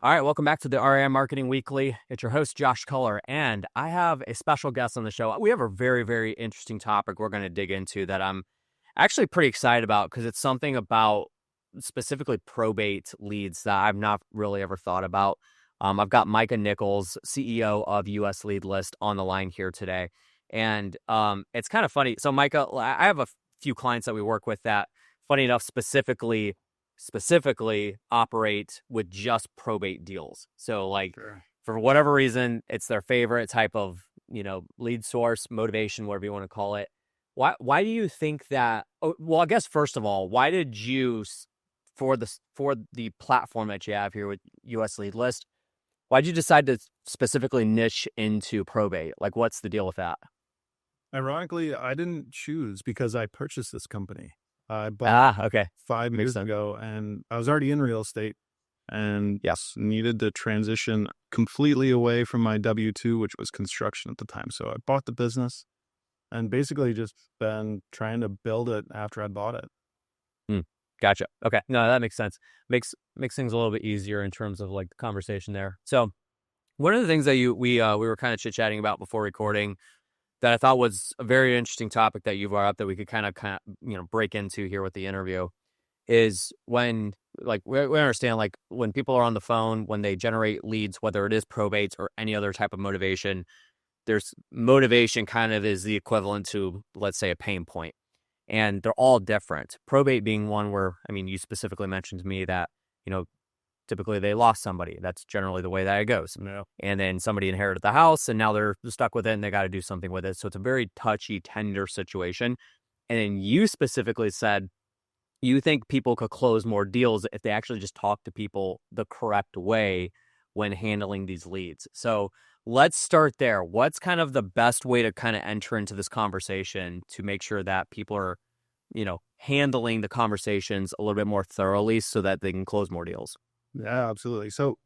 All right, welcome back to the REI Marketing Weekly. It's your host, Josh Culler, and I have a special guest on the show. We have a very, very interesting topic we're going to dig into that I'm actually pretty excited about because it's something about specifically probate leads that I've not really ever thought about. I've got Micah Nicholes, CEO of US Lead List, on the line here today. And it's kind of funny. So, Micah, I have a few clients that we work with that, funny enough, specifically operate with just probate deals. So Sure. for whatever reason, it's their favorite type of, lead source, motivation, whatever you want to call it. Why do you think that? Oh, well, I guess first of all, why did you, for the platform that you have here with US Lead List, why'd you decide to specifically niche into probate? Like, what's the deal with that? Ironically, I didn't choose because I purchased this company. I bought Okay. 5 Makes years sense. ago, and I was already in real estate and Yeah. needed to transition completely away from my W-2, which was construction at the time. So I bought the business and basically just been trying to build it after I bought it. Gotcha. Okay. No, that makes sense. Makes things a little bit easier in terms of like the conversation there. So one of the things that we were kind of chit-chatting about before recording that I thought was a very interesting topic that you brought up that we could kind of break into here with the interview is when we understand like when people are on the phone, when they generate leads, whether it is probates or any other type of motivation, there's motivation kind of is the equivalent to, let's say, a pain point. And they're all different. Probate being one where, I mean, you specifically mentioned to me that, typically they lost somebody. That's generally the way that it goes. Yeah. And then somebody inherited the house and now they're stuck with it and they got to do something with it. So it's a very touchy, tender situation. And then you specifically said you think people could close more deals if they actually just talk to people the correct way when handling these leads. So let's start there. What's kind of the best way to kind of enter into this conversation to make sure that people are, handling the conversations a little bit more thoroughly so that they can close more deals? Yeah, absolutely. So,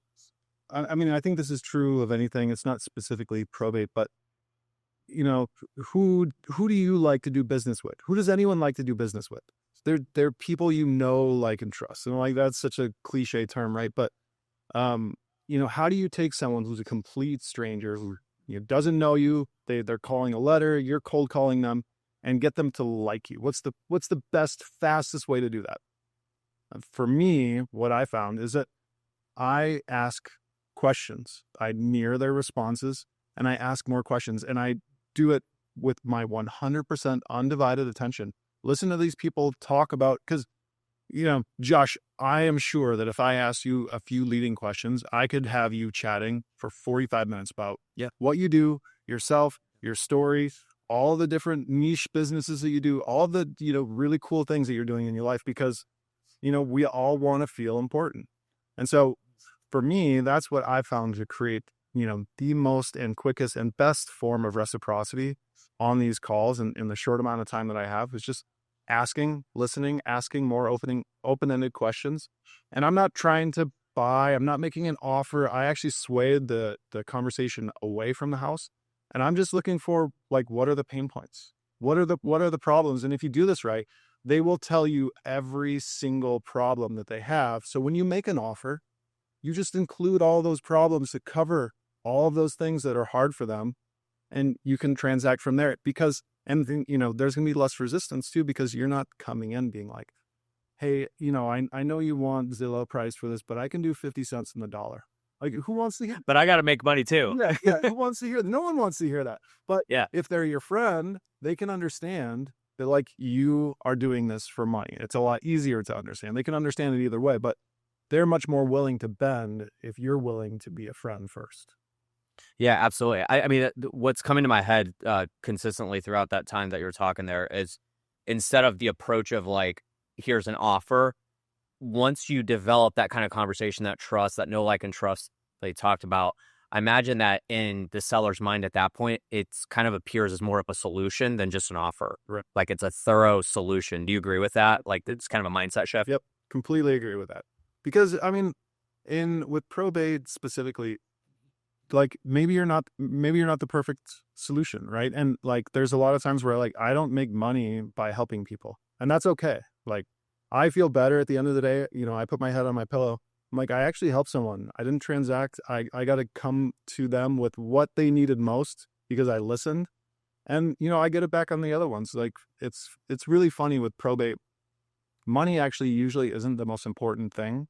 I mean, I think this is true of anything. It's not specifically probate, but who do you like to do business with? Who does anyone like to do business with? They're people like and trust. And like that's such a cliche term, right? But how do you take someone who's a complete stranger who doesn't know you, they're calling a letter, you're cold calling them, and get them to like you? What's the best, fastest way to do that? For me, what I found is that I ask questions. I mirror their responses and I ask more questions, and I do it with my 100% undivided attention. Listen to these people talk about, because, Josh, I am sure that if I asked you a few leading questions, I could have you chatting for 45 minutes about what you do, yourself, your story, all the different niche businesses that you do, all the, really cool things that you're doing in your life, because, we all want to feel important. And so for me, that's what I found to create, the most and quickest and best form of reciprocity on these calls. And in the short amount of time that I have is just asking, listening, asking more open-ended questions. And I'm not trying to buy, I'm not making an offer. I actually swayed the conversation away from the house. And I'm just looking for what are the pain points? What are the problems? And if you do this right, they will tell you every single problem that they have. So when you make an offer, you just include all those problems to cover all of those things that are hard for them, and you can transact from there. Because, and there's going to be less resistance too, because you're not coming in being like, hey, I know you want Zillow price for this, but I can do 50 cents in the dollar. Like, who wants to hear? But I got to make money too. Yeah. Who wants to hear? No one wants to hear that. But Yeah. if they're your friend, they can understand that you are doing this for money. It's a lot easier to understand. They can understand it either way, but they're much more willing to bend if you're willing to be a friend first. Yeah, absolutely. I mean, what's coming to my head consistently throughout that time that you're talking there is instead of the approach of here's an offer, once you develop that kind of conversation, that trust, that know, like, and trust they talked about, I imagine that in the seller's mind at that point, it's kind of appears as more of a solution than just an offer. Right. Like it's a thorough solution. Do you agree with that? Like it's kind of a mindset shift? Yep. Completely agree with that. Because, I mean, with probate specifically, maybe you're not the perfect solution, right? And there's a lot of times where I don't make money by helping people, and that's okay. I feel better at the end of the day. I put my head on my pillow I'm like, I actually helped someone. I didn't transact. I got to come to them with what they needed most because I listened. And, I get it back on the other ones. Like it's really funny with probate. Money actually usually isn't the most important thing.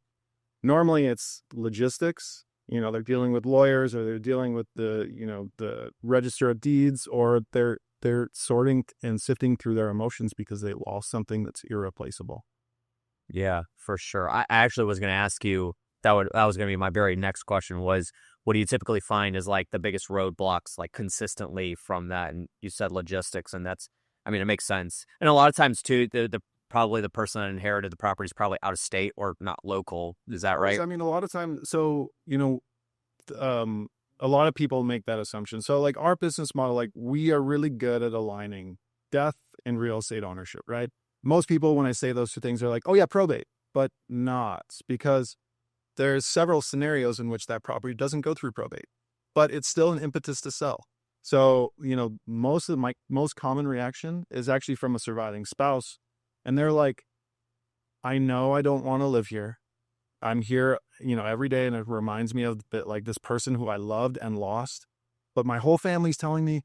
Normally it's logistics. They're dealing with lawyers, or they're dealing with the register of deeds, or they're sorting and sifting through their emotions because they lost something that's irreplaceable. Yeah, for sure. I actually was going to ask you, that was going to be my very next question, was what do you typically find is like the biggest roadblocks, like consistently from that? And you said logistics, and it makes sense. And a lot of times too, the probably the person that inherited the property is probably out of state or not local. Is that right? I mean, a lot of times, so, a lot of people make that assumption. So like our business model, like we are really good at aligning death and real estate ownership, right? Most people, when I say those two things, are like, oh yeah, probate, but not, because there's several scenarios in which that property doesn't go through probate, but it's still an impetus to sell. So, most of my most common reaction is actually from a surviving spouse. And they're like, I know I don't want to live here. I'm here, every day, and it reminds me of like this person who I loved and lost. But my whole family's telling me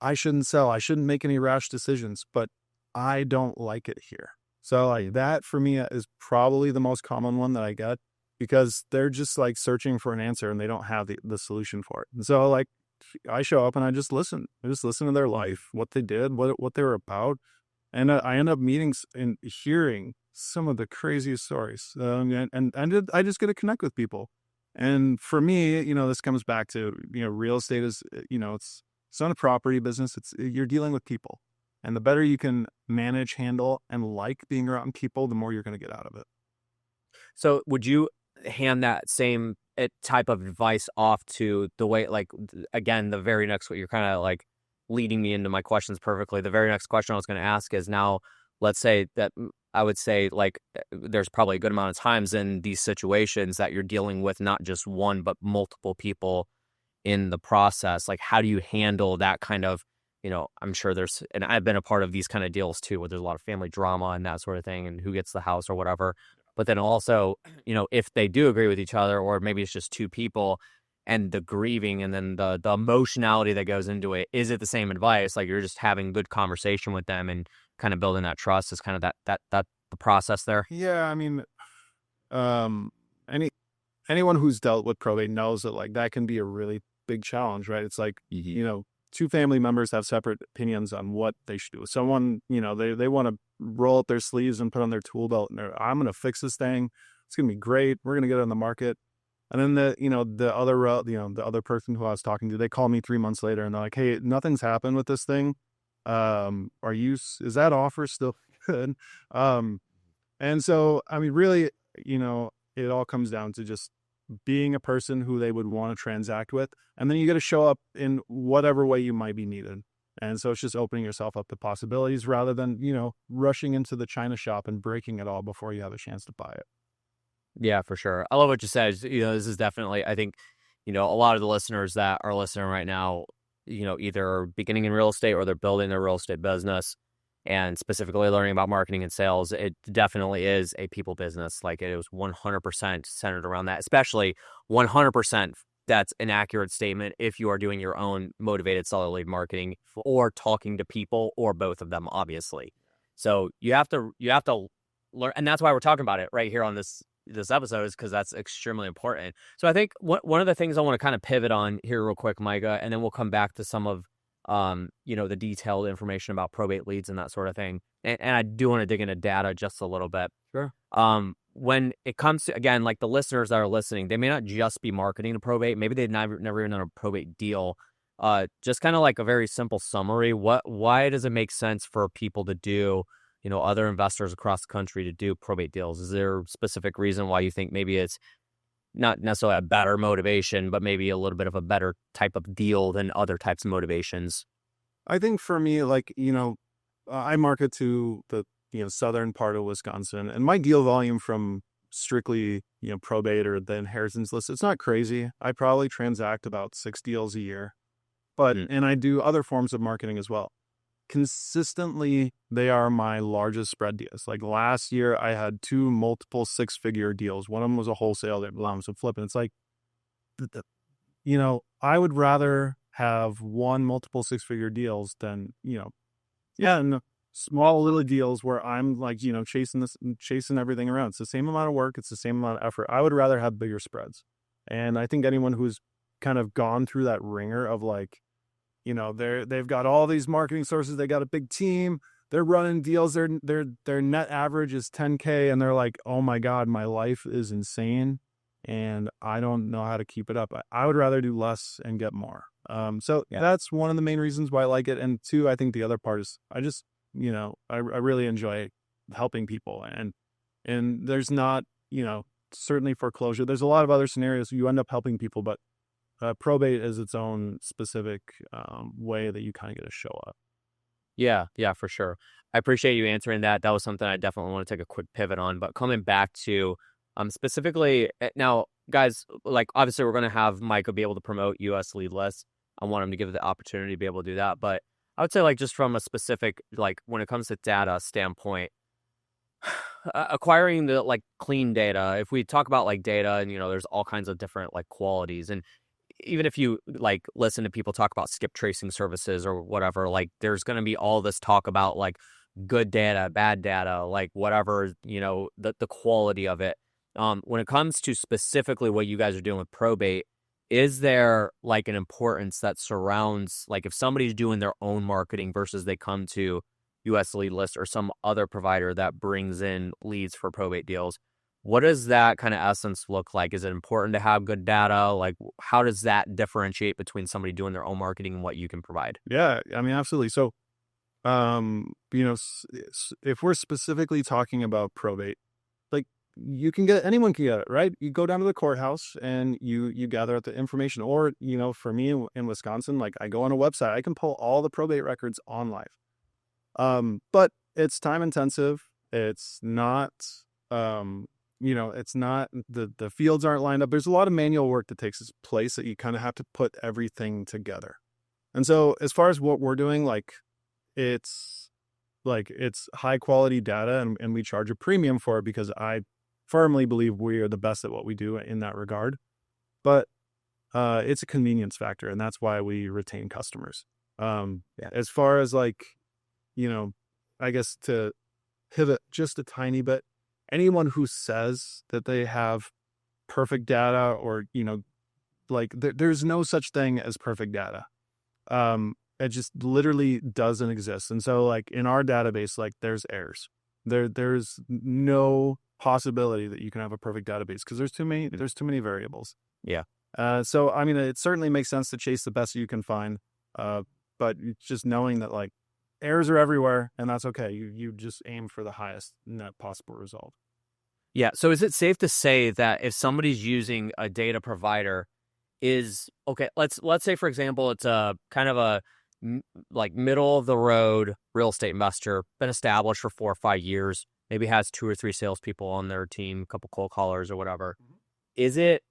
I shouldn't sell. I shouldn't make any rash decisions, but I don't like it here. So like that for me is probably the most common one that I get, because they're just like searching for an answer and they don't have the solution for it. And so like I show up and I just listen. I just listen to their life, what they did, what they were about. And I end up meeting and hearing some of the craziest stories. And I just get to connect with people. And for me, this comes back to, real estate is, it's not a property business. You're dealing with people. And the better you can manage, handle, and like being around people, the more you're going to get out of it. So would you hand that same type of advice off to the way, like, again, the very next, what you're kind of like leading me into my questions perfectly. The very next question I was going to ask is, now, let's say that I would say like there's probably a good amount of times in these situations that you're dealing with not just one, but multiple people in the process. Like, how do you handle that kind of, I'm sure and I've been a part of these kind of deals too, where there's a lot of family drama and that sort of thing, and who gets the house or whatever. But then also, if they do agree with each other, or maybe it's just two people, and the grieving and then the emotionality that goes into it, is it the same advice? Like, you're just having good conversation with them and kind of building that trust is kind of that the process there. Yeah. I mean, anyone who's dealt with probate knows that like that can be a really big challenge, right? It's like, two family members have separate opinions on what they should do. Someone, they want to roll up their sleeves and put on their tool belt and I'm going to fix this thing. It's going to be great. We're going to get it on the market. And then the other person who I was talking to, they call me 3 months later and they're like, hey, nothing's happened with this thing. Is that offer still good? And so, I mean, really, it all comes down to just being a person who they would want to transact with. And then you got to show up in whatever way you might be needed. And so it's just opening yourself up to possibilities rather than, rushing into the china shop and breaking it all before you have a chance to buy it. Yeah, for sure. I love what you said. This is definitely, I think, a lot of the listeners that are listening right now, either beginning in real estate or they're building their real estate business, and specifically learning about marketing and sales. It definitely is a people business. Like, it was 100% centered around that, especially 100%. That's an accurate statement if you are doing your own motivated seller lead marketing or talking to people, or both of them, obviously. So you have to learn, and that's why we're talking about it right here on this episode, is because that's extremely important. So I think one of the things I want to kind of pivot on here real quick, Micah, and then we'll come back to some of the detailed information about probate leads and that sort of thing. And I do want to dig into data just a little bit. Sure. When it comes to, again, like the listeners that are listening, they may not just be marketing to probate. Maybe they've never even done a probate deal. Just kind of like a very simple summary. Why does it make sense for people to do, other investors across the country to do probate deals? Is there a specific reason why you think maybe it's not necessarily a better motivation, but maybe a little bit of a better type of deal than other types of motivations? I think for me, like, I market to the, southern part of Wisconsin, and my deal volume from strictly, probate or the inheritance list, it's not crazy. I probably transact about 6 deals a year, and I do other forms of marketing as well. consistently, they are my largest spread deals. Like last year, I had 2 multiple 6-figure deals. One of them was a wholesale that allowed some flip. And it's like, I would rather have 1 multiple 6-figure deals than, and small little deals where I'm like, chasing everything around. It's the same amount of work. It's the same amount of effort. I would rather have bigger spreads. And I think anyone who's kind of gone through that ringer of like, they've got all these marketing sources, they got a big team, they're running deals, their net average is 10K, and they're like, oh my God, my life is insane and I don't know how to keep it up. I would rather do less and get more. So that's one of the main reasons why I like it. And 2, I think the other part is I just, I really enjoy helping people, and there's not, certainly foreclosure. There's a lot of other scenarios you end up helping people, but probate is its own specific way that you kind of get to show up. Yeah, for sure. I appreciate you answering that. That was something I definitely want to take a quick pivot on. But coming back to specifically now, guys, like obviously we're going to have Micah be able to promote US lead lists. I want him to give the opportunity to be able to do that. But I would say like just from a specific, like when it comes to data standpoint, acquiring the like clean data, if we talk about like data and, there's all kinds of different like qualities, and even if you like listen to people talk about skip tracing services or whatever, like there's going to be all this talk about like good data, bad data, like whatever, the quality of it. When it comes to specifically what you guys are doing with probate, is there like an importance that surrounds, like if somebody's doing their own marketing versus they come to US Lead List or some other provider that brings in leads for probate deals, what does that kind of essence look like? Is it important to have good data? Like, how does that differentiate between somebody doing their own marketing and what you can provide? Yeah, I mean, absolutely. So, if we're specifically talking about probate, like anyone can get it, right? You go down to the courthouse and you gather up the information, or, for me in Wisconsin, like I go on a website, I can pull all the probate records on live. But it's time intensive. It's not, it's not, the fields aren't lined up. There's a lot of manual work that takes place that you kind of have to put everything together. And so as far as what we're doing, it's high quality data, and we charge a premium for it because I firmly believe we are the best at what we do in that regard. But, it's a convenience factor, and that's why we retain customers. As far as I guess to pivot just a tiny bit, anyone who says that they have perfect data or, there's no such thing as perfect data. It just literally doesn't exist. And so like in our database, like there's errors. There's no possibility that you can have a perfect database because there's too many variables. Yeah. So, I mean, it certainly makes sense to chase the best you can find. But it's just knowing that like errors are everywhere, and that's okay. You just aim for the highest net possible result. Yeah. So is it safe to say that if somebody's using a data provider let's say, for example, it's a kind of a like middle of the road real estate investor, been established for 4 or 5 years, maybe has 2 or 3 salespeople on their team, a couple cold callers or whatever. Mm-hmm. Is it,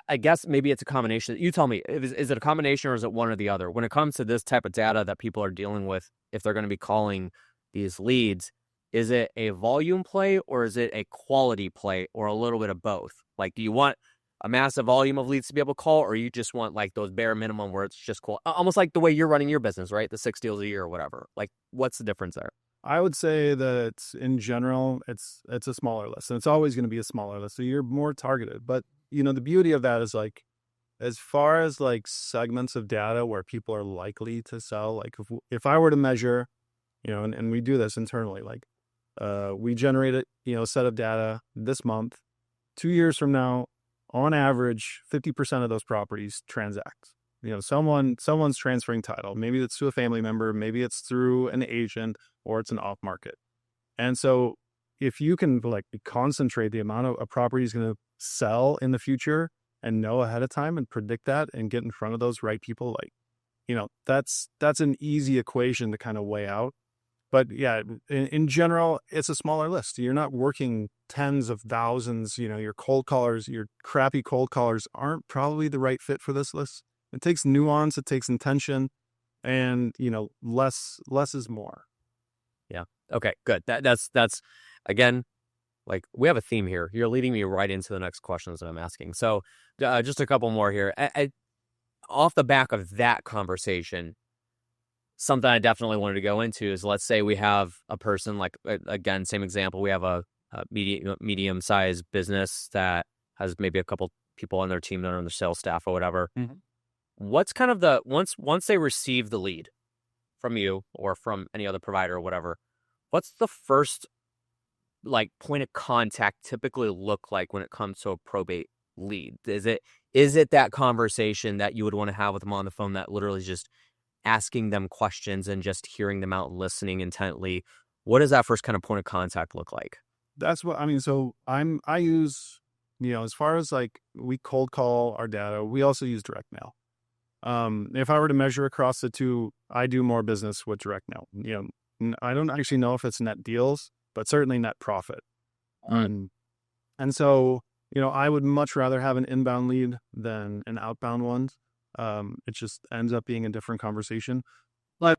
I guess maybe it's a combination. You tell me, is it a combination or is it one or the other? When it comes to this type of data that people are dealing with, if they're going to be calling these leads, is it a volume play or is it a quality play or a little bit of both? Like, do you want a massive volume of leads to be able to call, or you just want like those bare minimum where it's just cool? Almost like the way you're running your business, right? The 6 deals a year or whatever. Like, what's the difference there? I would say that in general, it's a smaller list, and it's always going to be a smaller list. So you're more targeted. But, the beauty of that is like, as far as like segments of data where people are likely to sell, like if I were to measure, and we do this internally, like we generate a set of data this month, 2 years from now, on average, 50% of those properties transact. Someone's transferring title. Maybe it's to a family member, maybe it's through an agent, or it's an off market. And so if you can like concentrate the amount of a property is going to sell in the future and know ahead of time and predict that and get in front of those right people, like, that's an easy equation to kind of weigh out. But yeah, in general, it's a smaller list. You're not working tens of thousands. Your cold callers, your crappy cold callers aren't probably the right fit for this list. It takes nuance. It takes intention. and less is more. Yeah. Okay, good. That's again, like, we have a theme here. You're leading me right into the next questions that I'm asking. So just a couple more here. Off the back of that conversation, something I definitely wanted to go into is, let's say we have a person, like, again, same example. We have a medium-sized business that has maybe a couple people on their team that are on the sales staff or whatever. Mm-hmm. What's kind of the, once they receive the lead from you or from any other provider or whatever, what's the first, like, point of contact typically look like when it comes to a probate lead? Is it that conversation that you would want to have with them on the phone, that literally is just asking them questions and just hearing them out and listening intently? What does that first kind of point of contact look like? That's what I mean. So I use, as far as like we cold call our data, we also use direct mail. If I were to measure across the two, I do more business with direct mail. I don't actually know if it's net deals, but certainly net profit. And so, I would much rather have an inbound lead than an outbound one. It just ends up being a different conversation. But,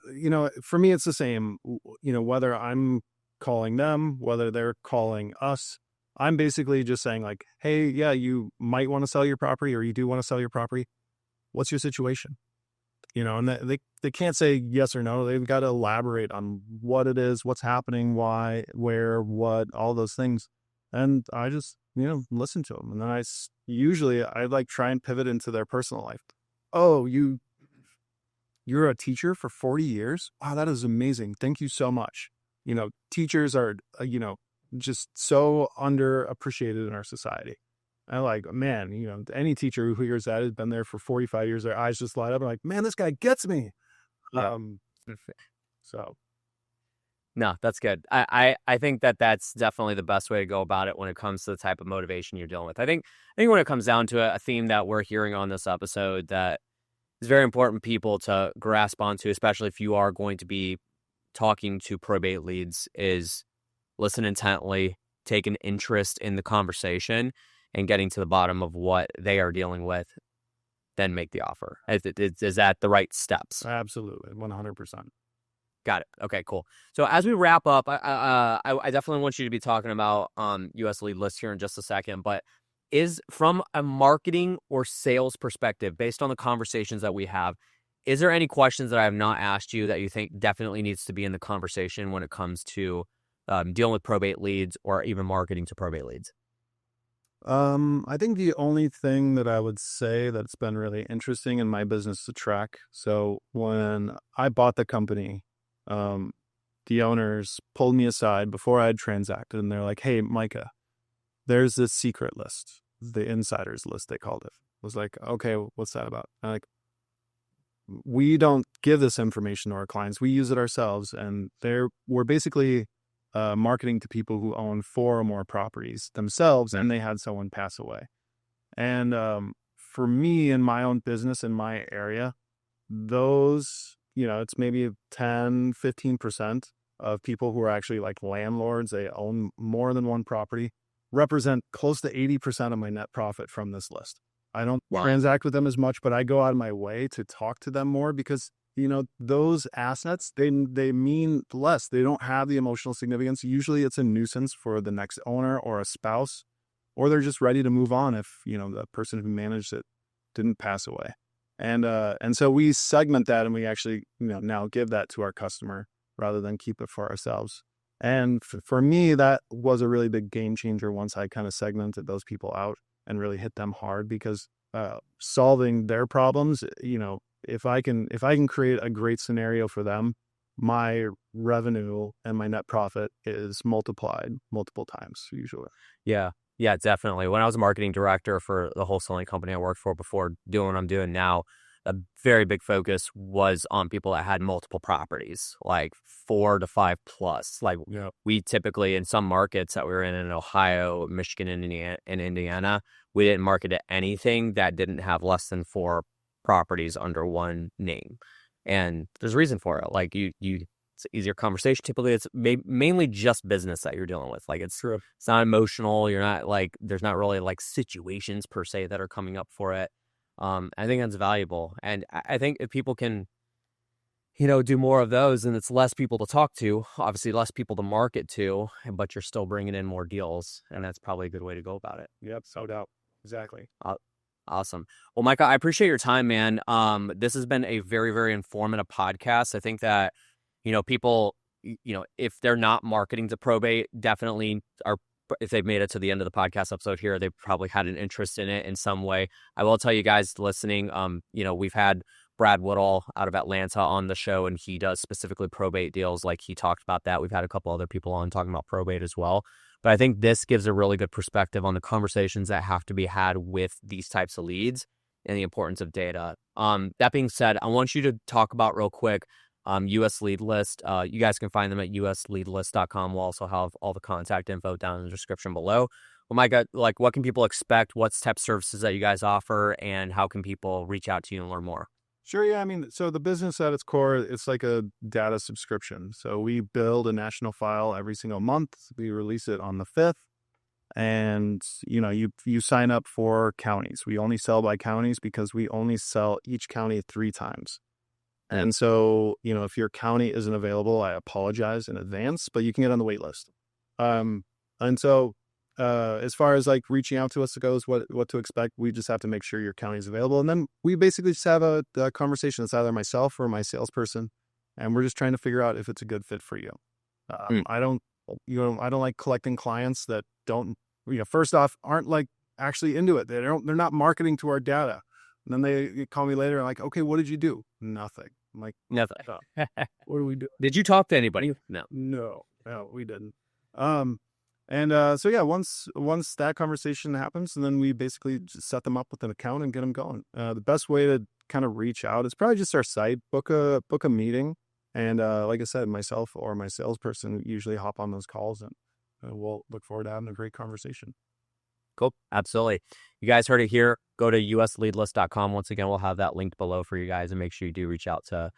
for me, it's the same, whether I'm calling them, whether they're calling us. I'm basically just saying, like, hey, yeah, you might want to sell your property, or you do want to sell your property. What's your situation? And they can't say yes or no. They've got to elaborate on what it is, what's happening, why, where, what, all those things. And I just, listen to them. And then I like try and pivot into their personal life. Oh, you're a teacher for 40 years? Wow, that is amazing. Thank you so much. Teachers are, just so underappreciated in our society. I like, man, any teacher who hears that has been there for 45 years, their eyes just light up. I'm like, man, this guy gets me. Yeah. So. No, that's good. I think that's definitely the best way to go about it when it comes to the type of motivation you're dealing with. I think when it comes down to it, a theme that we're hearing on this episode that is very important people to grasp onto, especially if you are going to be talking to probate leads, is listen intently, take an interest in the conversation, and getting to the bottom of what they are dealing with, then make the offer. Is that the right steps? Absolutely, 100%. Got it. Okay, cool. So as we wrap up, I definitely want you to be talking about US lead list here in just a second, but is, from a marketing or sales perspective, based on the conversations that we have, is there any questions that I have not asked you that you think definitely needs to be in the conversation when it comes to dealing with probate leads or even marketing to probate leads? I think the only thing that I would say that's been really interesting in my business to track. So when I bought the company, the owners pulled me aside before I had transacted, and they're like, hey, Micah, there's this secret list, the insiders list, they called it. I was like, okay, what's that about? I'm like, we don't give this information to our clients. We use it ourselves. And we're basically marketing to people who own 4 or more properties themselves, and they had someone pass away. And for me, in my own business, in my area, those, it's maybe 10, 15% of people who are actually like landlords, they own more than one property, represent close to 80% of my net profit from this list. I don't transact with them as much, but I go out of my way to talk to them more because, those assets, they mean less. They don't have the emotional significance. Usually it's a nuisance for the next owner or a spouse, or they're just ready to move on if, the person who managed it didn't pass away. And so we segment that, and we actually, now give that to our customer rather than keep it for ourselves. And for me, that was a really big game changer once I kind of segmented those people out and really hit them hard, because solving their problems, if I can create a great scenario for them, my revenue and my net profit is multiplied multiple times usually. Yeah, definitely. When I was a marketing director for the wholesaling company I worked for before doing what I'm doing now, a very big focus was on people that had multiple properties, like 4 to 5 plus. Like, we typically, in some markets that we were in Ohio, Michigan, and Indiana, we didn't market to anything that didn't have less than 4 properties under one name. And there's a reason for it. Like, it's an easier conversation. Typically, it's mainly just business that you're dealing with. Like, it's not emotional. You're not like, there's not really like situations per se that are coming up for it. I think that's valuable. And I think if people can do more of those, and it's less people to talk to, obviously less people to market to, but you're still bringing in more deals, and that's probably a good way to go about it. Yep, no doubt. Exactly. Awesome. Well, Micah, I appreciate your time, man. This has been a very, very informative podcast. I think that, people, if they're not marketing to probate, definitely are, if they've made it to the end of the podcast episode here, they've probably had an interest in it in some way. I will tell you guys listening, we've had Brad Woodall out of Atlanta on the show, and he does specifically probate deals. Like, he talked about that. We've had a couple other people on talking about probate as well. But I think this gives a really good perspective on the conversations that have to be had with these types of leads and the importance of data. That being said, I want you to talk about real quick US Lead List. You guys can find them at usleadlist.com. We'll also have all the contact info down in the description below. Well, Micah, what can people expect? What's type of services that you guys offer, and how can people reach out to you and learn more? Sure. Yeah. I mean, so the business at its core, it's like a data subscription. So we build a national file every single month. We release it on the 5th. And, you sign up for counties. We only sell by counties because we only sell each county 3 times. And so, if your county isn't available, I apologize in advance, but you can get on the wait list. And so, as far as reaching out to us goes, what to expect, we just have to make sure your county is available. And then we basically just have a conversation. It's either myself or my salesperson. And we're just trying to figure out if it's a good fit for you. I don't like collecting clients that don't, first off, aren't actually into it. They're not marketing to our data. And then they call me later and okay, what did you do? Nothing. I'm like, nothing. What do we do? Did you talk to anybody? No, we didn't. So yeah, once that conversation happens, and then we basically just set them up with an account and get them going. The best way to kind of reach out is probably just our site, book a meeting. And like I said, myself or my salesperson usually hop on those calls, and we'll look forward to having a great conversation. Cool. Absolutely. You guys heard it here. Go to usleadlist.com. Once again, we'll have that linked below for you guys, and make sure you do reach out to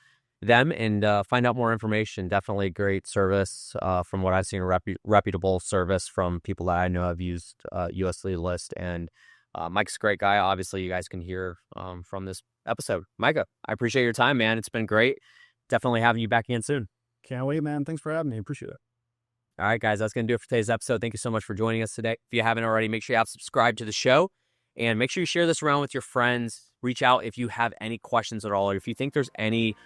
them and find out more information. Definitely great service from what I've seen, a reputable service from people that I know have used US Lead List. And Mike's a great guy. Obviously, you guys can hear from this episode. Micah, I appreciate your time, man. It's been great. Definitely having you back in soon. Can't wait, man. Thanks for having me. Appreciate it. All right, guys, that's going to do it for today's episode. Thank you so much for joining us today. If you haven't already, make sure you have subscribed to the show, and make sure you share this around with your friends. Reach out if you have any questions at all, or if you think there's any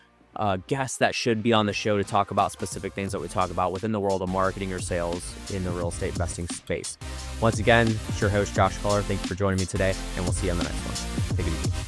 guests that should be on the show to talk about specific things that we talk about within the world of marketing or sales in the real estate investing space. Once again, it's your host, Josh Culler. Thank you for joining me today, and we'll see you on the next one. Take it easy.